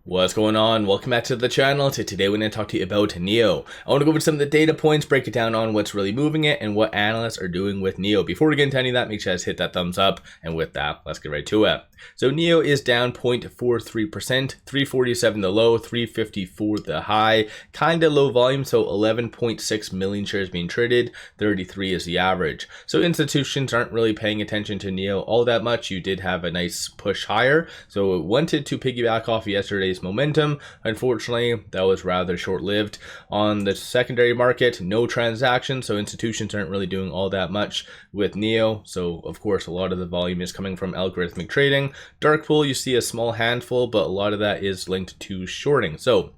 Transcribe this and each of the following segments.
What's going on? Welcome back to the channel. Today we're going to talk to you about NIO. I want to go over some of the data points, break it down on what's really moving it and what analysts are doing with NIO. Before we get into any of that, make sure you guys hit that thumbs up. And with that, let's get right to it. So NIO is down 0.43%, 347 the low, 354 the high, kind of low volume. So 11.6 million shares being traded, 33 is the average. So institutions aren't really paying attention to NIO all that much. You did have a nice push higher. So it wanted to piggyback off yesterday's momentum. Unfortunately, that was rather short-lived. On the secondary market, no transactions, so institutions aren't really doing all that much with NIO. So of course, a lot of the volume is coming from algorithmic trading. Dark pool, you see a small handful, but a lot of that is linked to shorting. So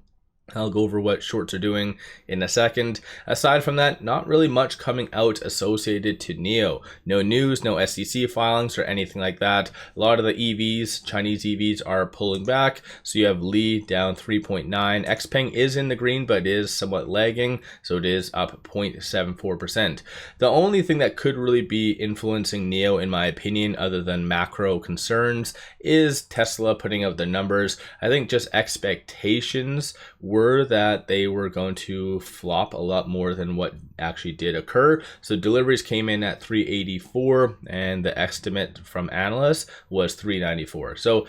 I'll go over what shorts are doing in a second. Aside from that, not really much coming out associated to NIO. No news, no SEC filings or anything like that. A lot of the EVs, Chinese EVs, are pulling back. So you have Li down 3.9. XPeng is in the green, but is somewhat lagging. So it is up 0.74%. The only thing that could really be influencing NIO, in my opinion, other than macro concerns, is Tesla putting out the numbers. I think just expectations were that they were going to flop a lot more than what actually did occur. So deliveries came in at 384 and the estimate from analysts was 394. So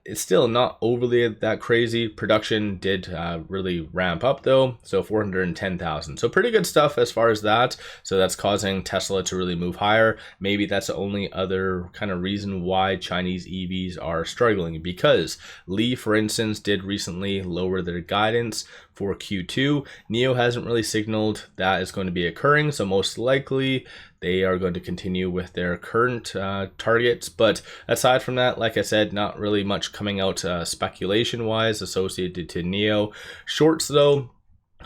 it's still not overly that crazy. Production did really ramp up though, so 410,000. So pretty good stuff as far as that. So that's causing Tesla to really move higher. Maybe that's the only other kind of reason why Chinese EVs are struggling, because Li, for instance, did recently lower their guidance for Q2. NIO hasn't really signaled that is going to be occurring, so most likely they are going to continue with their current targets. But aside from that, like I said, not really much coming out speculation wise associated to NIO. Shorts though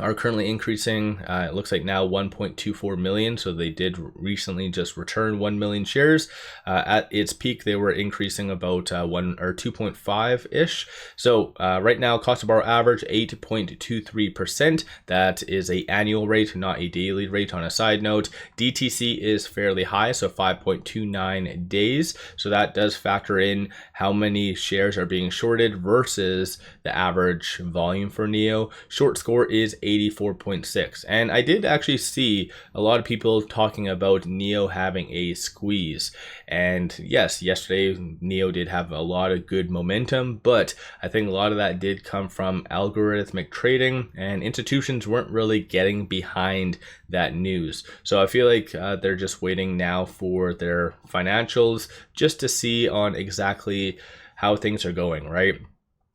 are currently increasing. It looks like now 1.24 million. So they did recently just return 1 million shares. At its peak, they were increasing about 1 or 2.5 ish. So right now, cost to borrow average 8.23%. That is a annual rate, not a daily rate. On a side note, DTC is fairly high, so 5.29 days. So that does factor in how many shares are being shorted versus the average volume for NIO. Short score is 84.6, and I did actually see a lot of people talking about NIO having a squeeze. And yes, yesterday NIO did have a lot of good momentum, but I think a lot of that did come from algorithmic trading, and institutions weren't really getting behind that news. So I feel like they're just waiting now for their financials just to see on exactly how things are going, right?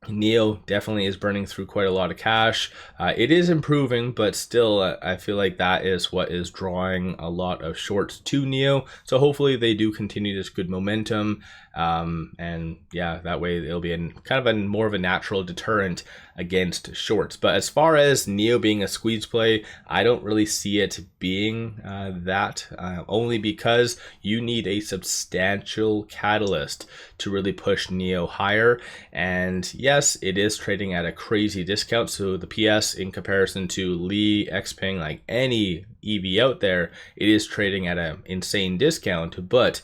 NIO definitely is burning through quite a lot of cash. It is improving, but still I feel like that is what is drawing a lot of shorts to NIO. So hopefully they do continue this good momentum. And yeah, that way it'll be kind of a more of a natural deterrent against shorts. But as far as NIO being a squeeze play, I don't really see it being that, only because you need a substantial catalyst to really push NIO higher. And yes, it is trading at a crazy discount. So the PS in comparison to Li, XPeng, like any EV out there, it is trading at an insane discount. But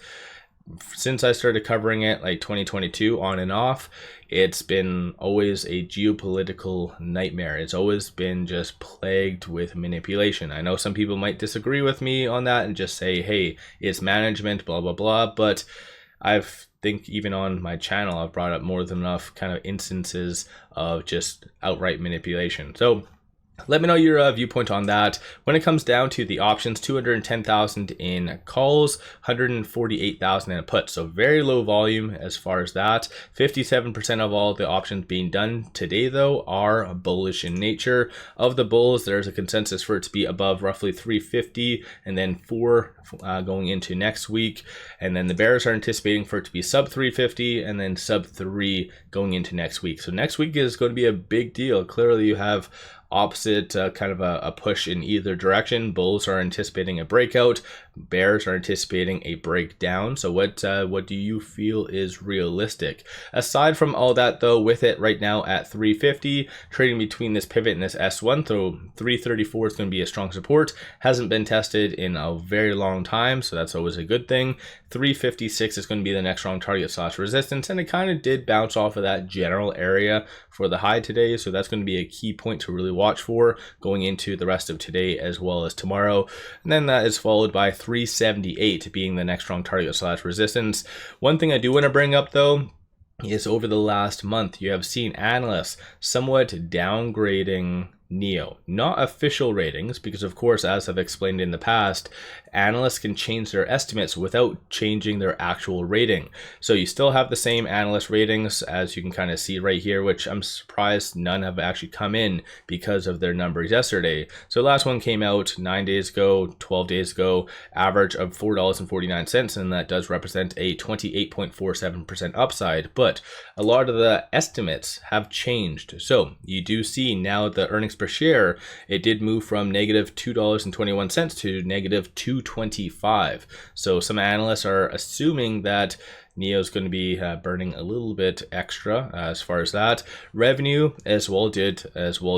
since I started covering it like 2022 on and off, it's been always a geopolitical nightmare. It's always been just plagued with manipulation. I know some people might disagree with me on that and just say, hey, it's management, blah, blah, blah. But I think even on my channel, I've brought up more than enough kind of instances of just outright manipulation. So let me know your viewpoint on that. When it comes down to the options, 210,000 in calls, 148,000 in a put. So very low volume as far as that. 57% of all the options being done today, though, are bullish in nature. Of the bulls, there's a consensus for it to be above roughly 350 and then 4 going into next week. And then the bears are anticipating for it to be sub 350 and then sub 3 going into next week. So next week is going to be a big deal. Clearly, you have opposite kind of a push in either direction. Bulls are anticipating a breakout. bears are anticipating a breakdown. So what do you feel is realistic? Aside from all that though, with it right now at 350, trading between this pivot and this S1, so 334 is going to be a strong support. Hasn't been tested in a very long time, so that's always a good thing. 356 is going to be the next strong target / resistance, and it kind of did bounce off of that general area for the high today, so that's going to be a key point to really watch for going into the rest of today as well as tomorrow. And then that is followed by 378 being the next strong target / resistance. One thing I do want to bring up though is over the last month, you have seen analysts somewhat downgrading NIO. Not official ratings, because of course, as I've explained in the past, analysts can change their estimates without changing their actual rating. So you still have the same analyst ratings, as you can kind of see right here, which I'm surprised none have actually come in because of their numbers yesterday. So last one came out 9 days ago, 12 days ago, average of $4.49, and that does represent a 28.47% upside. But a lot of the estimates have changed. So you do see now the earnings per share, it did move from negative $2.21 to negative $2.25. So some analysts are assuming that NIO is going to be burning a little bit extra as far as that. Revenue as well did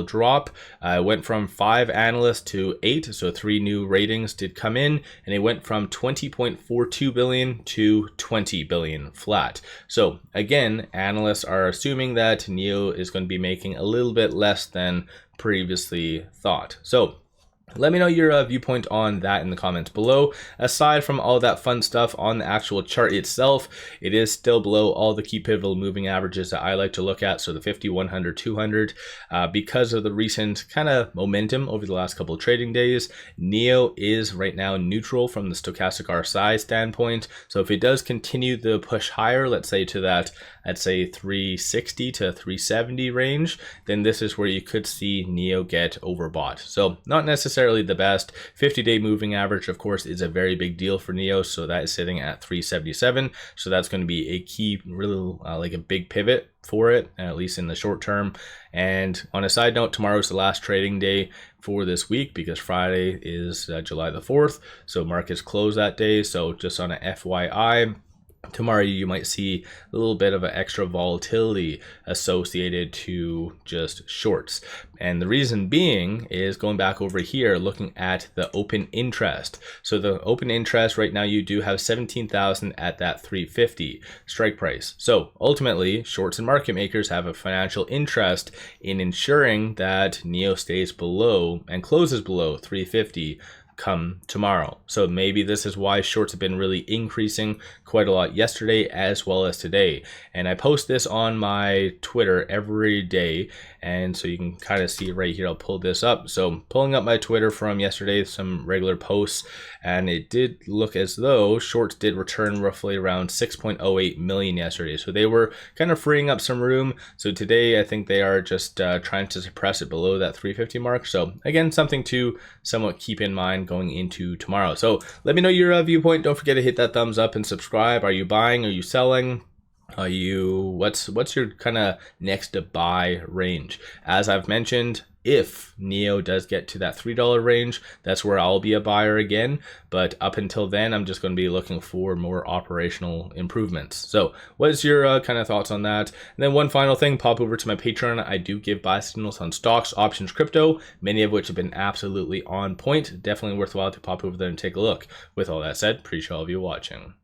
drop. Went from 5 analysts to 8, so 3 new ratings did come in, and it went from 20.42 billion to 20 billion flat. So again, analysts are assuming that NIO is going to be making a little bit less than previously thought. So let me know your viewpoint on that in the comments below. Aside from all that fun stuff on the actual chart itself, it is still below all the key pivotal moving averages that I like to look at. So the 50, 100, 200, because of the recent kind of momentum over the last couple of trading days, NIO is right now neutral from the stochastic RSI standpoint. So if it does continue the push higher, let's say to that, I'd say 360 to 370 range, then this is where you could see NIO get overbought. So not necessarily the best. 50-day moving average, of course, is a very big deal for NIO, so that is sitting at 377. So that's going to be a key, really like a big pivot for it, at least in the short term. And on a side note, tomorrow is the last trading day for this week because Friday is July the 4th, so markets close that day. So just on a FYI, tomorrow you might see a little bit of an extra volatility associated to just shorts. And the reason being is going back over here, looking at the open interest. So the open interest right now, you do have 17,000 at that 350 strike price. So ultimately, shorts and market makers have a financial interest in ensuring that NIO stays below and closes below 350 come tomorrow. So maybe this is why shorts have been really increasing quite a lot yesterday as well as today. And I post this on my Twitter every day, and so you can kind of see right here. I'll pull this up. So pulling up my Twitter from yesterday, some regular posts, and it did look as though shorts did return roughly around 6.08 million yesterday. So they were kind of freeing up some room. So today I think they are just trying to suppress it below that 350 mark. So again, something to somewhat keep in mind going into tomorrow. So let me know your viewpoint. Don't forget to hit that thumbs up and subscribe. Are you buying? Are you selling? Are you, what's your kind of next to buy range? As I've mentioned, if NIO does get to that $3 range, that's where I'll be a buyer again. But up until then, I'm just going to be looking for more operational improvements. So what's your kind of thoughts on that? And then one final thing, pop over to my Patreon. I do give buy signals on stocks, options, crypto, many of which have been absolutely on point. Definitely worthwhile to pop over there and take a look. With all that said, appreciate all of you watching.